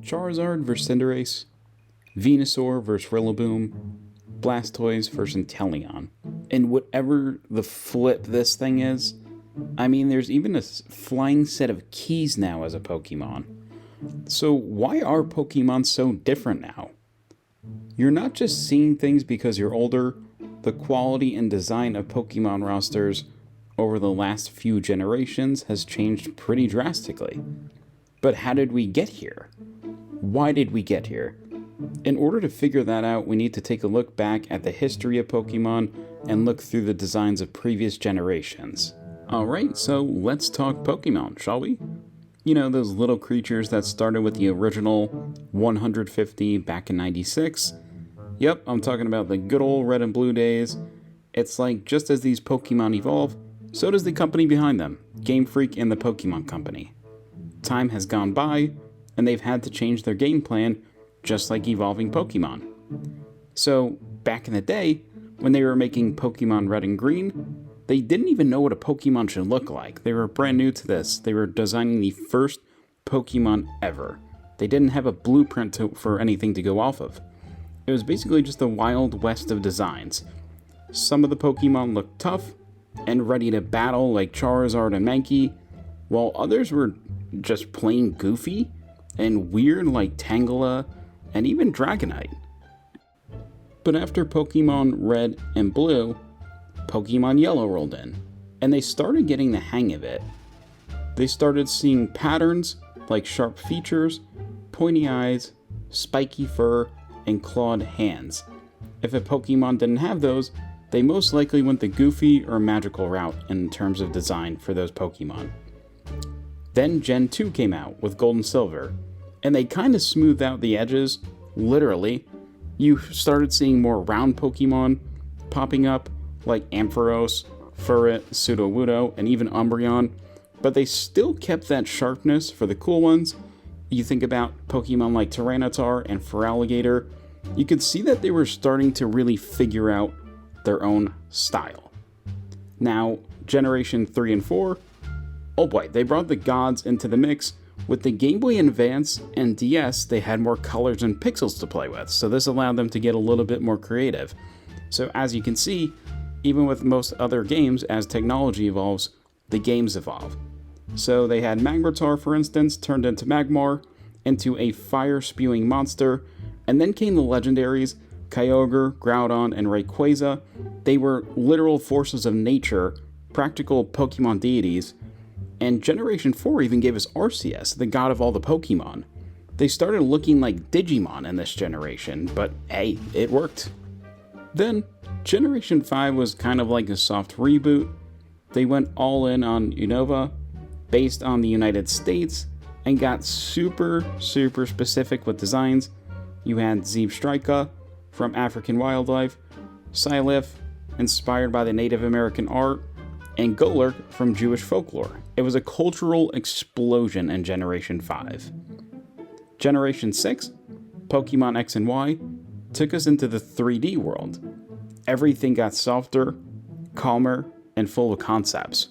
Charizard vs Cinderace, Venusaur vs Rillaboom, Blastoise vs Inteleon. And whatever the flip this thing is, I mean, there's even a flying set of keys now as a Pokemon. So why are Pokemon so different now? You're not just seeing things because you're older, the quality and design of Pokemon rosters over the last few generations has changed pretty drastically. But how did we get here? Why did we get here? In order to figure that out, we need to take a look back at the history of Pokemon and look through the designs of previous generations. Alright, so let's talk Pokemon, shall we? You know, those little creatures that started with the original 150 back in 96? Yep, I'm talking about the good old red and blue days. It's like just as these Pokemon evolve, so does the company behind them, Game Freak and the Pokemon Company. Time has gone by, and they've had to change their game plan, just like evolving Pokemon. So, back in the day, when they were making Pokemon Red and Green, they didn't even know what a Pokemon should look like. They were brand new to this. They were designing the first Pokemon ever. They didn't have a blueprint for anything to go off of. It was basically just the Wild West of designs. Some of the Pokemon looked tough and ready to battle like Charizard and Mankey, while others were just plain goofy and weird like Tangela and even Dragonite. But after Pokemon Red and Blue, Pokemon Yellow rolled in, and they started getting the hang of it. They started seeing patterns like sharp features, pointy eyes, spiky fur, and clawed hands. If a Pokemon didn't have those, they most likely went the goofy or magical route in terms of design for those Pokemon. Then Gen 2 came out with Gold and Silver, and they kind of smoothed out the edges, literally. You started seeing more round Pokemon popping up, like Ampharos, Furret, Sudowoodo, and even Umbreon, but they still kept that sharpness for the cool ones. You think about Pokemon like Tyranitar and Feraligatr, you could see that they were starting to really figure out their own style. Now, Generation 3 and 4, oh boy, they brought the gods into the mix. With the Game Boy Advance and DS, they had more colors and pixels to play with, so this allowed them to get a little bit more creative. So as you can see, even with most other games, as technology evolves, the games evolve. So they had Magmar, for instance, turned into Magmar, into a fire-spewing monster, and then came the legendaries, Kyogre, Groudon, and Rayquaza. They were literal forces of nature, practical Pokemon deities, and Generation 4 even gave us Arceus, the god of all the Pokemon. They started looking like Digimon in this generation, but hey, it worked. Then, Generation 5 was kind of like a soft reboot. They went all in on Unova, based on the United States, and got super specific with designs. You had Zebstrika from African wildlife, Sylph, inspired by the Native American art, and Golurk from Jewish folklore. It was a cultural explosion in Generation 5. Generation 6, Pokemon X and Y, took us into the 3D world. Everything got softer, calmer, and full of concepts.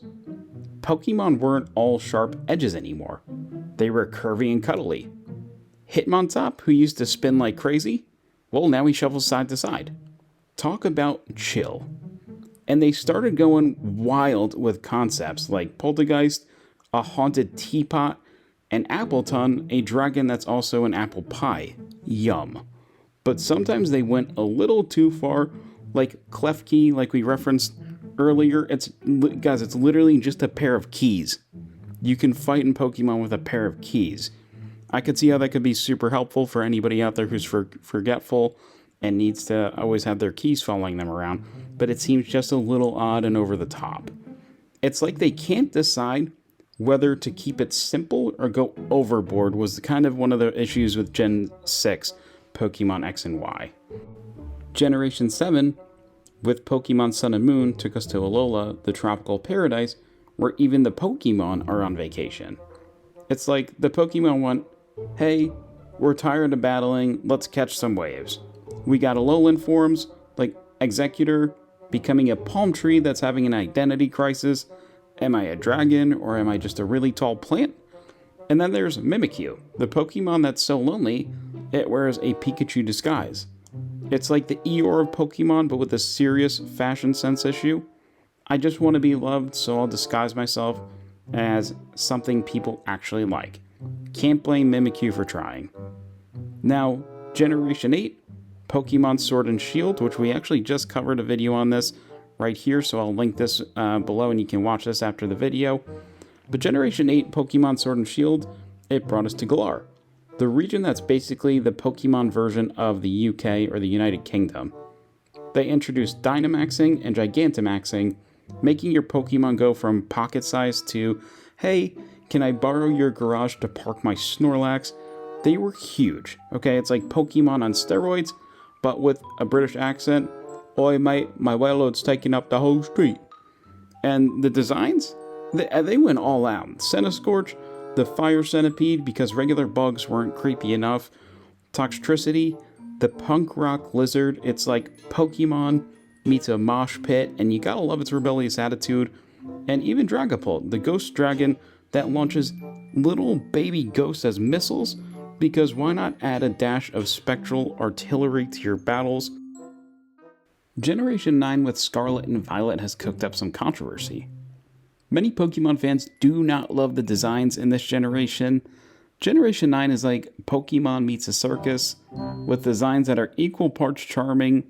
Pokemon weren't all sharp edges anymore. They were curvy and cuddly. Hitmontop, who used to spin like crazy, well, now he shuffles side to side. Talk about chill. And they started going wild with concepts like Poltergeist, a haunted teapot, and Appleton, a dragon that's also an apple pie. Yum. But sometimes they went a little too far, like Klefki, like we referenced earlier. It's literally just a pair of keys. You can fight in Pokemon with a pair of keys. I could see how that could be super helpful for anybody out there who's forgetful and needs to always have their keys following them around, but it seems just a little odd and over the top. It's like they can't decide whether to keep it simple or go overboard was kind of one of the issues with Gen 6, Pokemon X and Y. Generation 7, with Pokemon Sun and Moon, took us to Alola, the tropical paradise, where even the Pokemon are on vacation. It's like the Pokemon went, hey, we're tired of battling, let's catch some waves. We got Alolan forms, like Executor, becoming a palm tree that's having an identity crisis. Am I a dragon, or am I just a really tall plant? And then there's Mimikyu, the Pokemon that's so lonely, it wears a Pikachu disguise. It's like the Eeyore of Pokemon, but with a serious fashion sense issue. I just want to be loved, so I'll disguise myself as something people actually like. Can't blame Mimikyu for trying. Now, Generation 8, Pokemon Sword and Shield, which we actually just covered a video on this right here, so I'll link this below and you can watch this after the video. But Generation 8 Pokemon Sword and Shield, it brought us to Galar, the region that's basically the Pokemon version of the UK or the United Kingdom. They introduced Dynamaxing and Gigantamaxing, making your Pokemon go from pocket size to, hey, can I borrow your garage to park my Snorlax? They were huge, okay? It's like Pokemon on steroids, but with a British accent. Oi mate, my Wailord's taking up the whole street. And the designs? They went all out. Centiskorch, the Fire Centipede, because regular bugs weren't creepy enough. Toxtricity, the Punk Rock Lizard. It's like Pokemon meets a mosh pit, and you gotta love its rebellious attitude. And even Dragapult, the ghost dragon that launches little baby ghosts as missiles, because why not add a dash of spectral artillery to your battles? Generation 9 with Scarlet and Violet has cooked up some controversy. Many Pokemon fans do not love the designs in this generation. Generation 9 is like Pokemon meets a circus, with designs that are equal parts charming,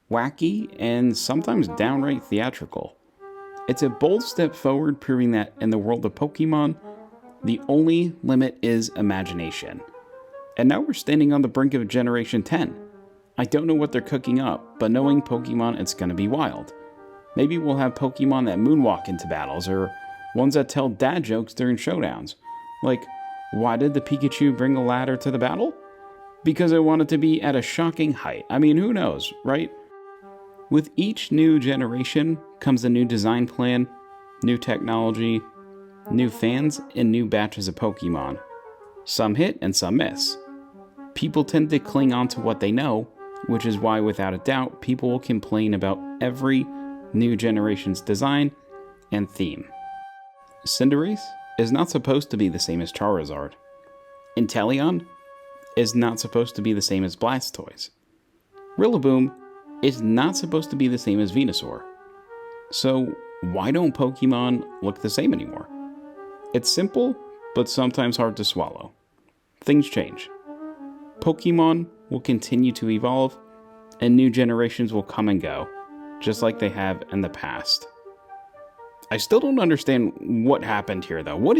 wacky, and sometimes downright theatrical. It's a bold step forward, proving that in the world of Pokemon, the only limit is imagination. And now we're standing on the brink of Generation 10. I don't know what they're cooking up, but knowing Pokemon, it's gonna be wild. Maybe we'll have Pokemon that moonwalk into battles, or ones that tell dad jokes during showdowns. Like, why did the Pikachu bring a ladder to the battle? Because it wanted to be at a shocking height. I mean, who knows, right? With each new generation comes a new design plan, new technology, new fans, and new batches of Pokemon. Some hit and some miss. People tend to cling on to what they know, which is why, without a doubt, people will complain about every new generation's design and theme. Cinderace is not supposed to be the same as Charizard. Inteleon is not supposed to be the same as Blastoise. Rillaboom is not supposed to be the same as Venusaur. So why don't Pokemon look the same anymore? It's simple, but sometimes hard to swallow. Things change. Pokemon will continue to evolve, and new generations will come and go, just like they have in the past. I still don't understand what happened here, though. What